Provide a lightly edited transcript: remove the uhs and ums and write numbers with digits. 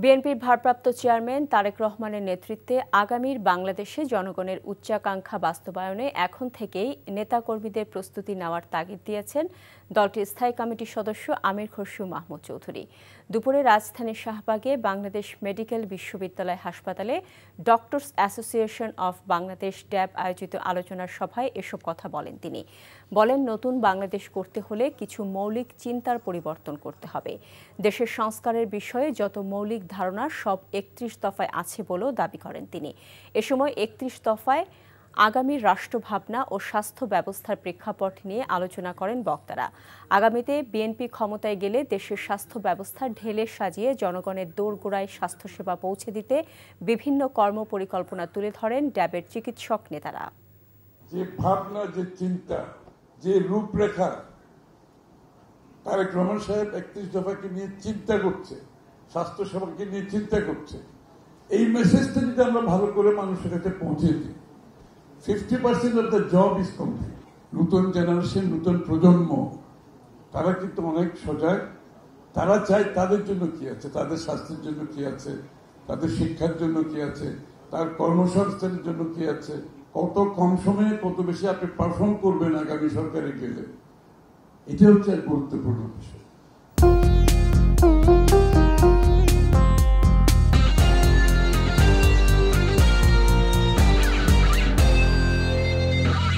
বিএনপির ভারপ্রাপ্ত চেয়ারম্যান তারেক রহমানের নেতৃত্বে আগামীর বাংলাদেশে জনগণের উচ্চাকাঙ্ক্ষা বাস্তবায়নে এখন থেকেই নেতাকর্মীদের প্রস্তুতি নেওয়ার তাগিদ দিয়েছেন দলটির স্থায়ী কমিটির সদস্য আমির খসরু মাহমুদ চৌধুরী। দুপুরে রাজধানীর শাহবাগে বাংলাদেশ মেডিকেল বিশ্ববিদ্যালয় হাসপাতালে ডক্টরস অ্যাসোসিয়েশন অফ বাংলাদেশ ড্যাব আয়োজিত আলোচনা সভায় এসব কথা বলেন তিনি। বলেন, নতুন বাংলাদেশ করতে হলে কিছু মৌলিক চিন্তার পরিবর্তন করতে হবে। দেশের সংস্কারের বিষয়ে যত মৌলিক ধারণা সব ৩১ দফায় আছে বলেও দাবি করেন তিনি। এ সময় ৩১ দফায় আগামী রাষ্ট্রভাবনা ও স্বাস্থ্য ব্যবস্থার প্রেক্ষাপট নিয়ে আলোচনা করেন বক্তারা। আগামীতে বিএনপি ক্ষমতায় গেলে দেশের স্বাস্থ্য ব্যবস্থা ঢেলে সাজিয়ে জনগণের দোরগোড়ায় স্বাস্থ্যসেবা পৌঁছে দিতে বিভিন্ন কর্মপরিকল্পনা তুলে ধরেন ড্যাবের চিকিৎসক নেতারা। যে ভাবনা, যে চিন্তা, যে রূপরেখা তারেক রহমান সাহেব ৩১ দফাকে নিয়ে চিন্তা করছে, স্বাস্থ্যসেবাকে নিয়ে চিন্তা করছে, এই মেসেজটা যদি আমরা ভালো করে মানুষের কাছে পৌঁছে দিই, 50% of the job is complete. নতুন জেনারেশন, নতুন প্রজন্ম তারা কিন্তু অনেক সজাগ। তারা চায় তাদের জন্য কি আছে, তাদের স্বাস্থ্যের জন্য কি আছে, তাদের শিক্ষার জন্য কি আছে, তার কর্মসংস্থানের জন্য কি আছে, কত কম সময়ে কত বেশি আপনি পারফর্ম করবেন আগামী সরকারে গেলে। এটা হচ্ছে এক গুরুত্বপূর্ণ বিষয়।